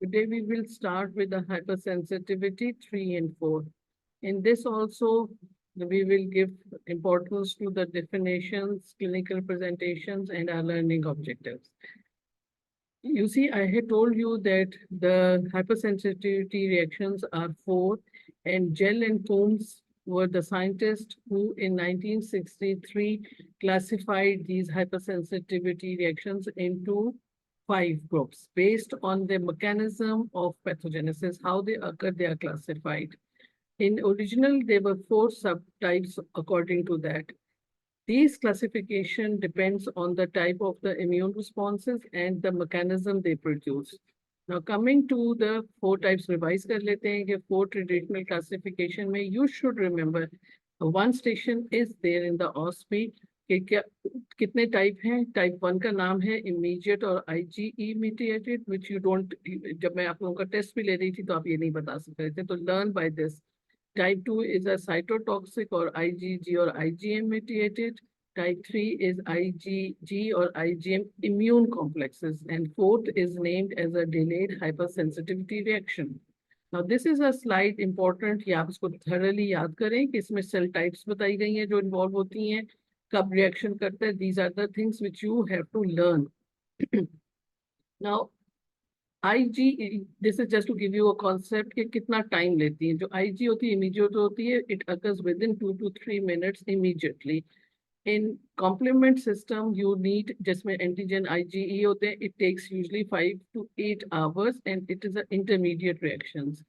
Today we will start with the hypersensitivity 3 and 4. In this also, we will give importance to the definitions, clinical presentations, and our learning objectives. You see, I had told you that the hypersensitivity reactions are 4, and Gell and Coombs were the scientists who in 1963 classified these hypersensitivity reactions into 5 groups based on the mechanism of pathogenesis, how they occur, they are classified. In original, there were 4 subtypes according to that. These classification depends on the type of the immune responses and the mechanism they produce. Now coming to the 4 types, revise कर लेते हैं कि 4 traditional classification में you should remember one station is there in the OSPI कि क्या कितने type हैं. Type 1 का नाम है immediate और IgE mediated which you don't, जब मैं आप लोगों का टेस्ट भी ले रही थी तो आप ये नहीं बता सकते थे, तो learn by this. Type 2 is a cytotoxic or IgG or IgM mediated. Type 3 is IgG or IgM immune complexes. And fourth is named as a delayed hypersensitivity reaction. Now this is a slide important, ये आप इसको thoroughly याद करें कि इसमें cell types बताई गई हैं जो involve होती हैं, कब reaction करता है. These are the things which you have to learn. Now IG, this is just to give you a concept कि कितना time लेती है. जो IG होती है immediate होती है, it occurs within 2 to 3 minutes immediately. In complement system, you need जिसमें antigen IgE होते हैं, it takes usually 5 to 8 hours and it is an intermediate reactions.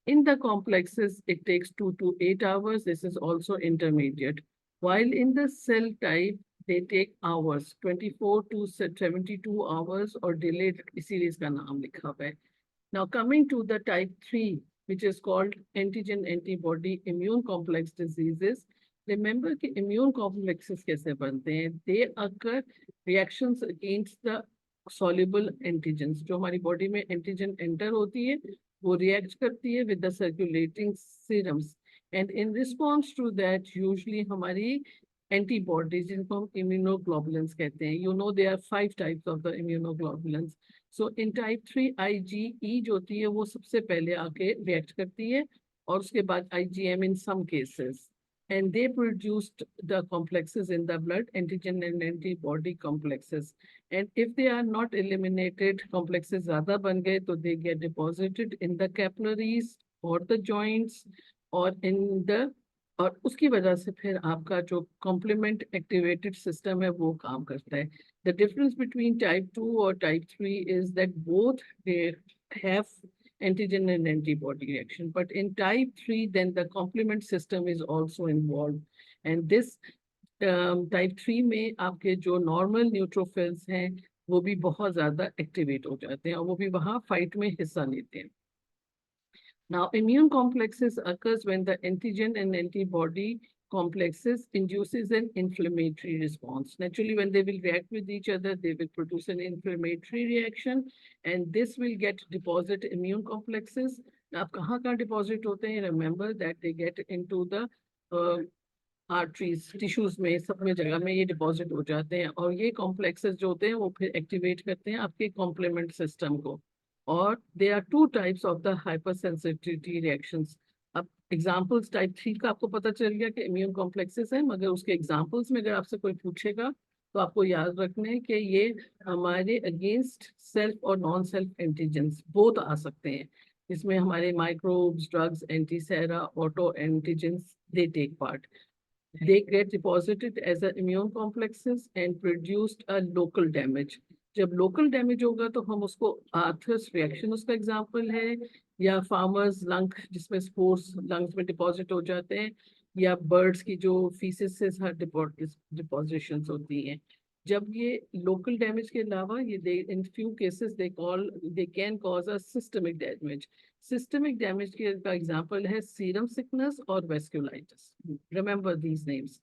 In the complexes, it takes 2 to 8 hours. This is also intermediate. While in the cell type, they take hours, 24 to 72 hours or delayed, इसीलिए इसका नाम लिखा हुआ है. Now coming to the type 3, which is called antigen antibody immune complex diseases. Remember कि immune complexes कैसे बनते हैं? They occur reactions against the soluble antigens. जो हमारी body में antigen enter होती है, वो react करती है with the circulating serums. And in response to that, usually हमारी antibodies, जिनको हम immunoglobulins कहते हैं. You know there are 5 types of the immunoglobulins. So in type 3 IgE जो होती है वो सबसे पहले आके react करती है और उसके बाद IgM in some cases. And they produced the complexes in the blood, antigen and antibody complexes. And if they are not eliminated, complexes ज़्यादा बन गए तो they get deposited in the capillaries or the joints or in the, और उसकी वजह से फिर आपका जो complement activated system है वो काम करता है. The difference between type 2 or type 3 is that both they have antigen and antibody reaction. But in type 3, then the complement system is also involved. And this type 3 में आपके जो normal neutrophils हैं वो भी बहुत ज़्यादा activate हो जाते हैं और वो भी वहाँ fight में हिस्सा लेते हैं. Now, immune complexes occurs when the antigen and antibody complexes induces an inflammatory response. Naturally, when they will react with each other, they will produce an inflammatory reaction, and this will get deposit immune complexes. Now, कहाँ deposit होते हैं? Remember that they get into the arteries, tissues में, सब में जगह में ये deposit हो जाते हैं और ये complexes जो होते हैं वो फिर activate करते हैं आपके complement system को. Or there are 2 types of the hypersensitivity reactions. अब examples type 3 का आपको पता चल गया कि immune complexes हैं, मगर उसके examples में अगर आपसे कोई पूछेगा तो आपको याद रखना है कि ये हमारे against self और non-self antigens both आ सकते हैं. इसमें हमारे microbes, drugs, antisera, auto antigens, they take part. They get deposited as a immune complexes and produced a local damage. जब लोकल डैमेज होगा तो हम उसको आर्थरस रिएक्शन उसका एग्जांपल है, या फार्मर्स लंग जिसमें स्पोर्स लंग्स में डिपॉजिट हो जाते हैं, या बर्ड्स की जो फीसेस से डिपॉजिशंस होती हैं. जब ये लोकल डैमेज के अलावा ये they in few cases they can cause a systemic damage. Systemic damage का एग्जांपल है सीरम सिकनेस और vasculitis. Remember these names.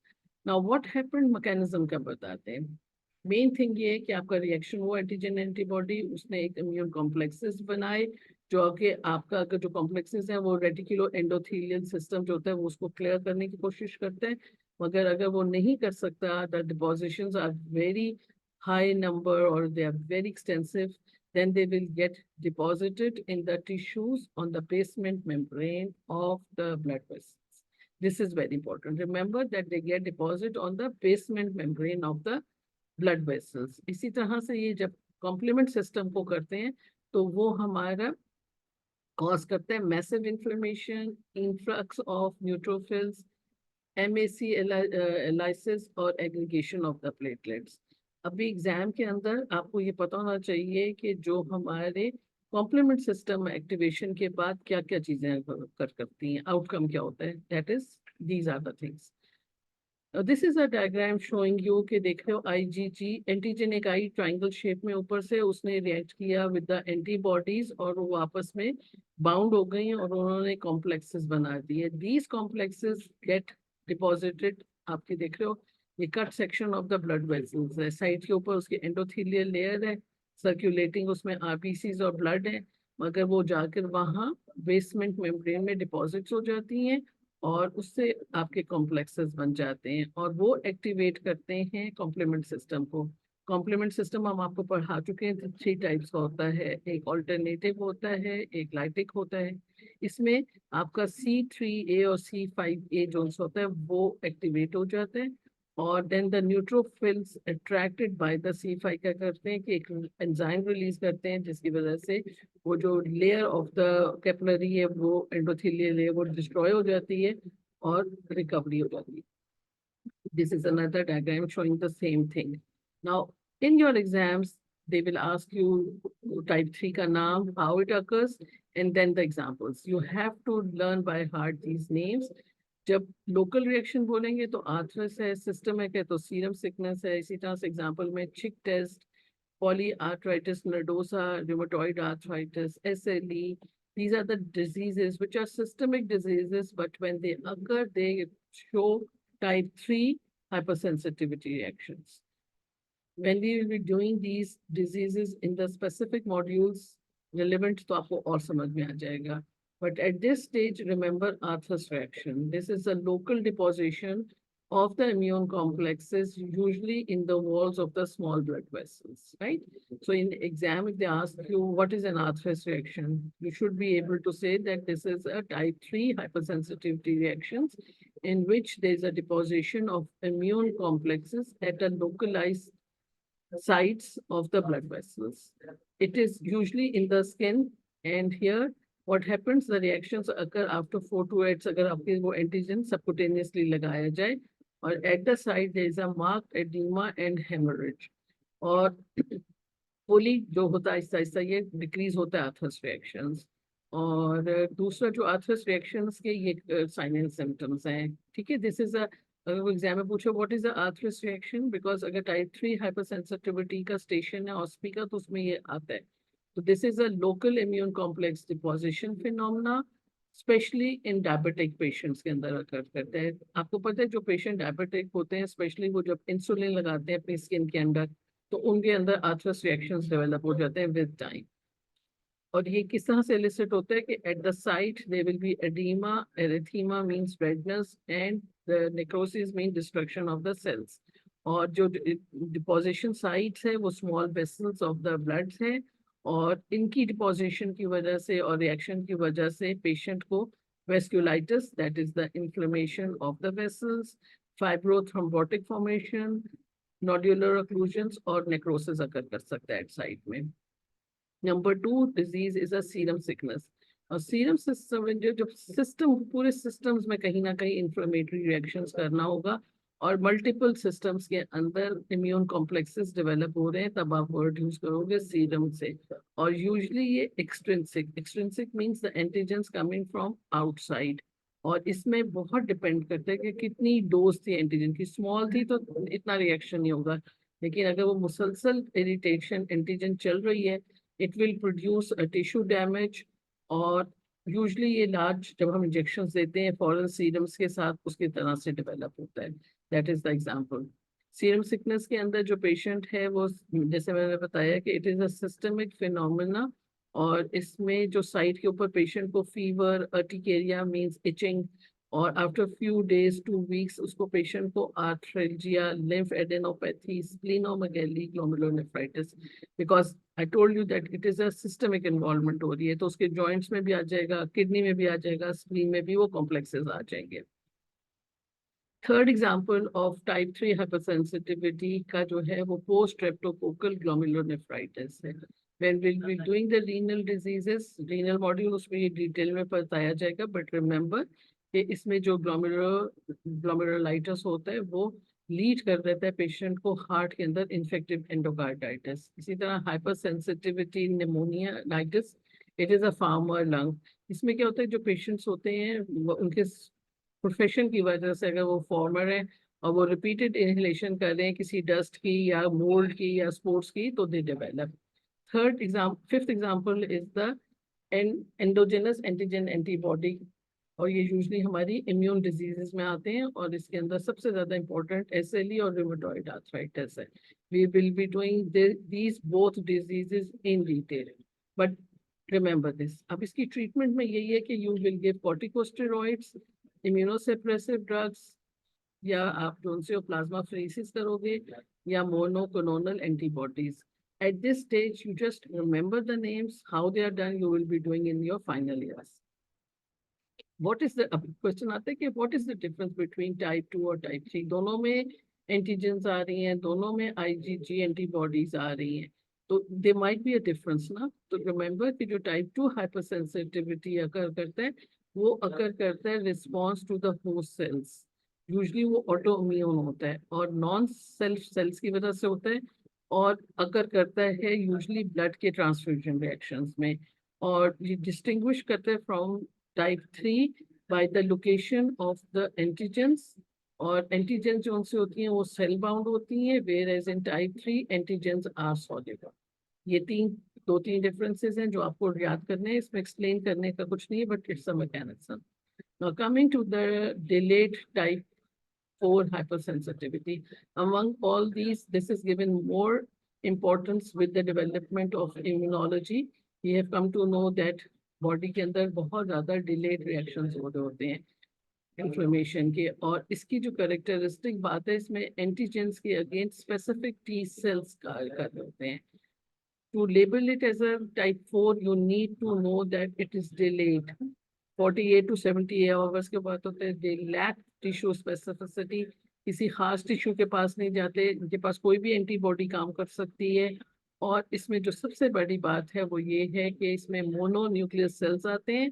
Now what happened mechanism का बताते हैं. मेन थिंग ये है कि आपका रिएक्शन वो एंटीजन एंटीबॉडी उसने एक इम्यून कॉम्प्लेक्सेस बनाए जो कि आपका अगर जो कॉम्प्लेक्सेस हैं वो रेटिकुलो एंडोथेलियल सिस्टम जो होता है वो उसको क्लियर करने की कोशिश करते हैं, मगर अगर वो नहीं कर सकता, the depositions are very high number or they are very extensive, then they will get deposited in the tissues on the basement membrane of the blood vessels. This is very important. Remember that they get deposited on the basement membrane of the blood vessels. इसी तरह से ये जब complement system को करते हैं तो वो हमारा cause करते हैं massive inflammation, influx of neutrophils, MAC lysis और aggregation of the platelets. अभी एग्जाम के अंदर आपको ये पता होना चाहिए कि जो हमारे कॉम्प्लीमेंट सिस्टम एक्टिवेशन के बाद क्या क्या चीजें करती हैं, आउटकम क्या होता है, that is these are the things. This is a diagram showing you कि देख रहे हो IgG एंटीजन एक आई ट्राइंगल शेप में ऊपर से उसने रिएक्ट किया विद द एंटीबॉडीज और वो आपस में बाउंड हो गई और उन्होंने कॉम्प्लेक्सेस बना दिए. दीज कॉम्प्लेक्सेस गेट डिपॉजिटेड, आपके देख रहे हो ये cut section of the blood vessels है, साइड के ऊपर उसकी एंडोथेलियल लेयर है सर्कुलेटिंग, उसमें RBCs और ब्लड है, मगर वो जाकर वहाँ बेसमेंट मेम्ब्रेन में डिपॉजिट्स हो जाती हैं और उससे आपके कॉम्प्लेक्सेस बन जाते हैं और वो एक्टिवेट करते हैं कॉम्प्लीमेंट सिस्टम को. कॉम्प्लीमेंट सिस्टम हम आपको पढ़ा चुके हैं, 3 टाइप्स का होता है, एक ऑल्टरनेटिव होता है, एक लाइटिक होता है. इसमें आपका C3A और C5A जो होता है वो एक्टिवेट हो जाता है और then the neutrophils attracted by the C5 क्या करते हैं कि एक एंजाइम रिलीज करते हैं जिसकी वजह से वो जो लेयर ऑफ द कैपिलरी है वो एंडोथेलियल लेयर वो डिस्ट्रॉय हो जाती है और रिकवरी हो जाती है. This is another diagram showing the same thing. Now, in your exams, they will ask you type 3 ka naam, how it occurs, and then the examples. You have to learn by heart these names. जब local reaction बोलेंगे तो Arthus है, systemic है तो serum sickness है. इसी तरह से एग्जांपल में चिक test, polyarthritis nodosa, rheumatoid arthritis, SLE. These are the diseases which are systemic diseases, but when they occur, they show type 3 hypersensitivity reactions. When we will be doing these diseases in the specific modules relevant to आपको और समझ में आ जाएगा. But at this stage, remember Arthur's reaction. This is a local deposition of the immune complexes, usually in the walls of the small blood vessels, right? So in exam, if they ask you what is an Arthur's reaction, you should be able to say that this is a type 3 hypersensitivity reactions in which there is a deposition of immune complexes at a localized sites of the blood vessels. It is usually in the skin, and here what happens, the reactions occur after 4 to 8 अगर आपके वो antigen subcutaneously लगाया जाए और at the site there is a marked edema and hemorrhage. और fully जो होता है ऐसा ये decrease होता है आर्थरस reactions. और दूसरा जो आर्थरस reactions के ये sign and symptoms हैं, ठीक है. This is a अगर वो एग्जाम में पूछो what is the Arthus reaction, because अगर टाइप 3 हाइपरसेंसिटिविटी का स्टेशन है ऑस्पी का तो उसमें ये आता है. तो this is a local immune complex deposition phenomena, specially in diabetic patients के अंदर अकर करते हैं. आपको पता है जो पेशेंट डायबिटिक होते हैं, स्पेशली वो जब इंसुलिन लगाते हैं अपनी स्किन के अंदर, तो उनके अंदर आर्थरस रिएक्शंस डेवलप हो जाते हैं विद टाइम. और ये किस तरह से इलिसिट होता है कि at the site there will be edema, erythema means redness and the necrosis mean destruction of the cells. और जो डिपोजिशन साइट्स है वो small vessels of the blood है और इनकी डिपोजिशन की वजह से और रिएक्शन की वजह से पेशेंट को vasculitis, that is the inflammation of the vessels, fibrothrombotic formation, nodular occlusions और नेक्रोसिस अकर कर सकता है एट साइट में. Number 2 disease is a serum sickness. और सीरम सिस्टम में जो सिस्टम पूरे सिस्टम्स में कहीं ना कहीं इंफ्लेमेटरी रिएक्शंस करना होगा और मल्टीपल सिस्टम्स के अंदर इम्यून कॉम्प्लेक्सेस डेवलप हो रहे हैं, तब आप वर्ड यूज करोगे सीरम से. और यूजुअली ये extrinsic means the antigens coming from outside. और इसमें बहुत डिपेंड करता है कि कितनी डोज थी एंटीजन की. स्मॉल थी तो इतना रिएक्शन नहीं होगा, लेकिन अगर वो मुसलसल इरिटेशन एंटीजन चल रही है, it will produce a tissue damage. और usually ये लार्ज जब हम इंजेक्शंस देते हैं फॉरेन सीरम्स के साथ उसकी तरह से डेवलप होता है. That is the example. Serum sickness के अंदर जो पेशेंट है वो जैसे मैंने बताया कि it is a systemic phenomena और इसमें जो साइट के ऊपर पेशेंट को फीवर, अर्टिकेरिया मींस इचिंग और आफ्टर फ्यू डेज 2 वीक्स उसको पेशेंट को arthralgia, lymph adenopathy, splenomegaly, glomerulonephritis, because I told you that it is a systemic involvement हो रही है, तो उसके जॉइंट्स में भी आ जाएगा, किडनी में भी आ जाएगा, स्प्लीन में भी वो कॉम्प्लेक्सेस आ जाएंगे। Third example of type 3 hypersensitivity का जो है वो पोस्ट स्ट्रेप्टोकोकल ग्लोमेरुलोनेफ्राइटिस है। When we'll be doing the renal diseases, renal module उसमें ये डिटेल में बताया जाएगा, बट रिमेम्बर कि इसमें जो ग्लोमेरुलाइटिस होता है वो लीड कर देता है पेशेंट को हार्ट के अंदर इन्फेक्टिव एंडोकार्डाइटिस। इसी तरह hyper sensitivity pneumonitis, it is a farmer lung. इसमें क्या होता है, जो पेशेंट्स होते हैं उनके प्रोफेशन की वजह से अगर वो फॉर्मर है और वो रिपीटेड इनहेलेशन कर रहे हैं किसी डस्ट की या मोल्ड की या स्पोर्ट्स की, तो they develop. Fifth example is the endogenous antigen antibody, और ये यूजली हमारी इम्यून डिजीजेस में आते हैं, और इसके अंदर सबसे ज्यादा इंपॉर्टेंट एसएलई और रूमेटॉइड आर्थराइटिस है। We will be doing these both diseases in detail, but remember this. अब इसकी ट्रीटमेंट में यही है कि you will give corticosteroids, immunosuppressive drugs, या आप जो से प्लाज्मा फ्रेसिस करोगे, या monoclonal antibodies. At this stage, you just remember the names, how they are done, you will be doing in your final years. What is the question आता है कि what is the difference between type 2 और type 3? दोनों में antigens आ रही हैं, दोनों में IgG एंटीबॉडीज आ रही हैं, तो they might be a difference ना। तो रिमेंबर कि जो टाइप 2 हाइपर सेंसिटिविटी अकर करता है वो अकर करता है response to the host cells, usually वो ऑटो इम्यून होता है और नॉन सेल्फ सेल्स की वजह से होता है, और अकर करता है यूजली ब्लड के ट्रांसफ्यूजन रिएक्शंस में। और ये डिस्टिंग्विश करते हैं from type 3 by the location of the antigens, और एंटीजेंस जो उनसे होती हैं वो सेल बाउंड होती हैं, whereas in type 3 antigens are soluble. ये दो तीन डिफरेंसेस हैं जो आपको याद करने हैं, इसमें एक्सप्लेन करने का कुछ नहीं है, but it's a mechanism. Now coming to the delayed type 4 hypersensitivity. Among all these, this is given more importance with the development of immunology. We have come to know that body के अंदर बहुत ज़्यादा delayed reactions हो रहे होते हैं inflammation के, और इसकी जो characteristic बात है इसमें antigens के against specific T cells कार्य कर रहे होते हैं। To label it as a type 4, you need to know that it is delayed. 48 to 78 hours के बाद होते हैं, they lack tissue specificity, किसी खास टिश्यू के पास नहीं जाते, इनके पास कोई भी एंटीबॉडी काम कर सकती है। और इसमें जो सबसे बड़ी बात है वो ये है कि इसमें मोनोन्यूक्लियस सेल्स आते हैं,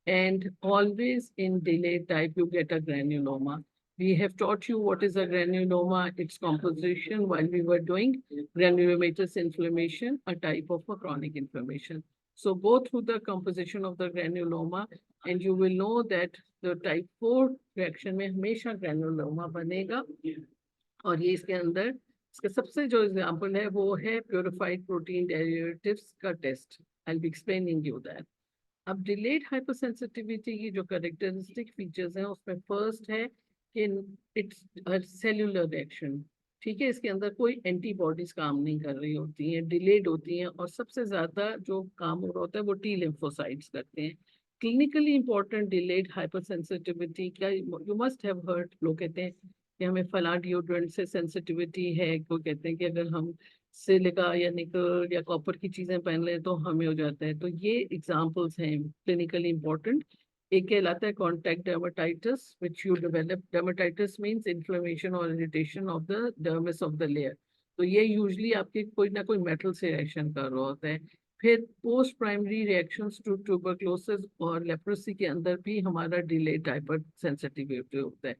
and always in delay type you get a granuloma. We have taught you what is a granuloma, its composition while we were doing granulomatous inflammation, a type of a chronic inflammation. So go through the composition of the granuloma and you will know that the type 4 reaction में हमेशा granuloma बनेगा। और ये इसके अंदर इसका सबसे जो एग्जाम्पल है वो है प्योरिफाइड प्रोटीन डेरिवेटिव्स का test. I will be explaining you that. अब डिलेड हाइपरसेंसिटिविटी की जो कैरेक्टरिस्टिक फीचर्स हैं उसमें फर्स्ट है कि इट्स सेल्यूलर रिएक्शन। ठीक है, इसके अंदर कोई एंटीबॉडीज काम नहीं कर रही होती हैं, डिलेड होती हैं, और सबसे ज्यादा जो काम हो रहा होता है वो टी लिम्फोसाइट्स करते हैं। क्लिनिकली इंपॉर्टेंट डिलेड हाइपरसेंसिटिविटी का यू मस्ट हैव हर्ड, लोग कहते हैं कि हमें फला डिओड्रेंट से सेंसिटिविटी है, कोई कहते हैं कि अगर हम सिलिका या निकल या कॉपर की चीजें पहन लें तो हमें हो जाता है। तो ये एग्जांपल्स हैं क्लिनिकली इंपॉर्टेंट। एक कहलाता है contact dermatitis which you develop. Dermatitis means inflammation और irritation of the dermis of the layer, तो ये यूजुअली आपके कोई ना कोई मेटल से रिएक्शन कर रहा होता है। फिर post primary reactions to tuberculosis और लेप्रोसी के अंदर भी हमारा डिलेड हाइपर सेंसिटिविटी होता है।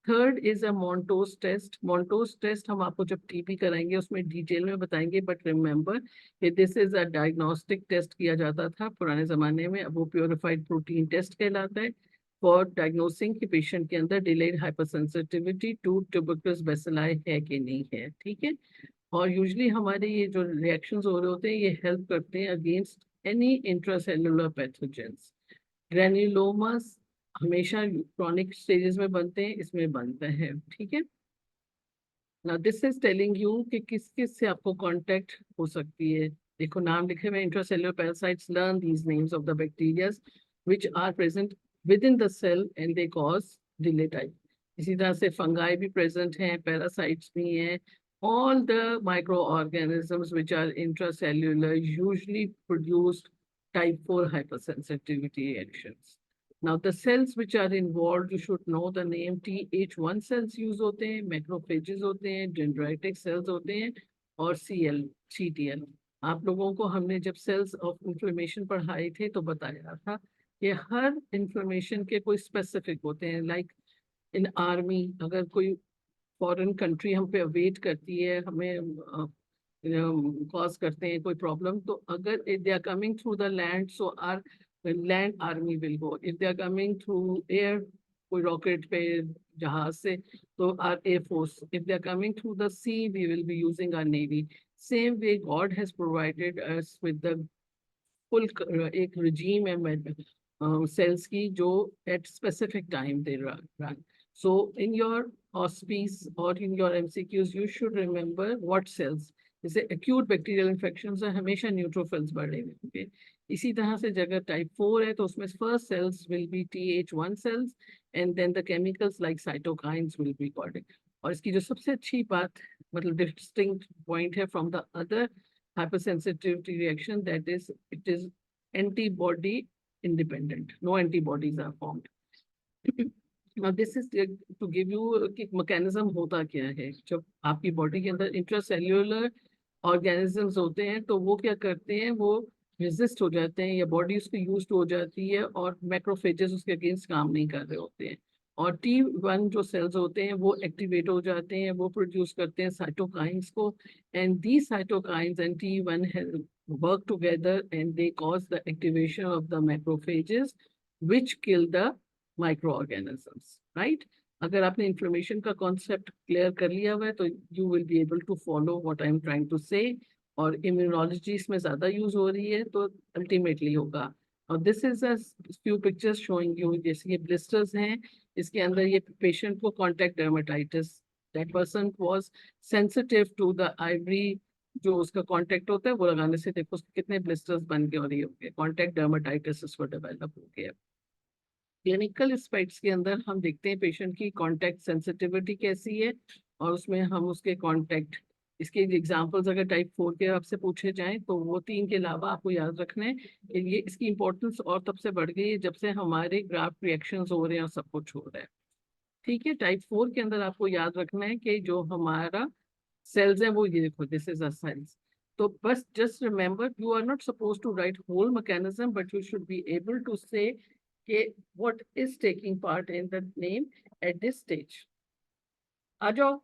Third is a Mantoux test. Mantoux test हम आपको जब टीबी कराएंगे उसमें डिटेल में बताएंगे, but remember this is a diagnostic test किया जाता था पुराने जमाने में, अब वो प्योरिफाइड प्रोटीन टेस्ट कहलाता है फॉर डायग्नोसिंग कि पेशेंट के अंदर delayed hypersensitivity to tuberculosis bacilli है कि नहीं है। ठीक है, और यूजली हमारे ये जो रिएक्शंस हो रहे होते हैं ये हेल्प करते हैं अगेंस्ट एनी इंट्रासेलुलर पैथोजेंस। ग्रेन्युलोमास हमेशा क्रॉनिक स्टेजेस में बनते हैं, इसमें बनता है। ठीक है, ना दिस इज टेलिंग यू कि किस किस से आपको कांटेक्ट हो सकती है। देखो नाम लिखे हुए intracellular parasites, learn these names of the bacteria which are present within the cell and they cause delay type. इसी तरह से फंगाई भी प्रेजेंट हैं, पैरासाइट्स भी हैं। All the microorganisms which are intracellular usually produce type 4 hypersensitivity reactions. Now, the cells which are involved, you should know the name TH1 cells use होते हैं, macrophages होते हैं, dendritic cells होते हैं, और CTL। आप लोगों को हमने जब सेल्स ऑफ इंफ्लेमेशन पढ़ाए थे तो बताया था कि हर इंफ्लेमेशन के कोई स्पेसिफिक होते हैं। लाइक इन आर्मी, अगर कोई फॉरेन कंट्री हम पे वेट करती है, हमें कॉज करते हैं कोई प्रॉब्लम, तो अगर if they are coming through the land, so our land army will go. If they are coming through air, कोई रॉकेट पे, जहाज से, तो our air force. If they are coming through the sea, we will be using our navy. Same way God has provided us with the full एक regime है cells की, जो at specific time they run. So in your auspice or in your MCQs, you should remember what cells. जैसे acute bacterial infections है, हमेशा neutrophils बढ़ेंगे, okay? इसी तरह से जगह type 4 है, तो उसमें first cells will be TH1 cells and then the chemicals like cytokines will be recorded. और इसकी जो सबसे अच्छी बात, मतलब distinct point है from the other hypersensitivity reaction, that is, it is antibody independent. No antibodies are formed. Now this is to give you कि mechanism होता क्या है। जब आपकी बॉडी के अंदर इंट्रासेल्यूलर ऑर्गेनिजम्स होते हैं, तो वो क्या करते हैं, वो रेजिस्ट हो जाते हैं या बॉडी उसको यूज्ड हो जाती है, और मैक्रोफेजेस उसके अगेंस्ट काम नहीं कर रहे होते हैं, और T1 जो सेल्स होते हैं वो एक्टिवेट हो जाते हैं, वो प्रोड्यूस करते हैं साइटोकाइंस को, and the cytokines and T1 work together and they cause the activation of the macrophages which kill the microorganisms, right? अगर आपने inflammation का concept clear कर लिया हुआ है, तो you will be able to follow what I am trying to say, और immunology इसमें ज़्यादा use हो रही है, तो ultimately होगा। और this is a few pictures showing you, जैसे ये blisters हैं, इसके अंदर ये patient को contact dermatitis, that person was sensitive to the ivory, जो उसका कांटेक्ट होता है वो लगाने से देखो उसके कितने ब्लिस्टर्स बन के हो रही होंगे, कांटेक्ट डर्माटाइटिस उसको डेवलप हो गया। क्लिनिकल एस्पेक्ट्स के अंदर हम देखते हैं पेशेंट की कांटेक्ट सेंसिटिविटी कैसी है, और उसमें हम उसके कांटेक्ट, इसके एग्जांपल्स अगर टाइप 4 के आपसे पूछे जाएं, तो वो 3 के अलावा आपको याद रखना है कि ये इसकी इंपॉर्टेंस और तब से बढ़ गई है जब से हमारे ग्राफ्ट रिएक्शंस हो रहे हैं और सब कुछ हो रहा है। ठीक है, टाइप 4 के अंदर आपको याद रखना है कि जो हमारा सेल्स हैं वो ये देखो, दिस इज अ सेल्स। तो बस just remember, you are not suppose to write whole mechanism, but you should be able to say कि what is taking part in the name at this stage. आ जाओ।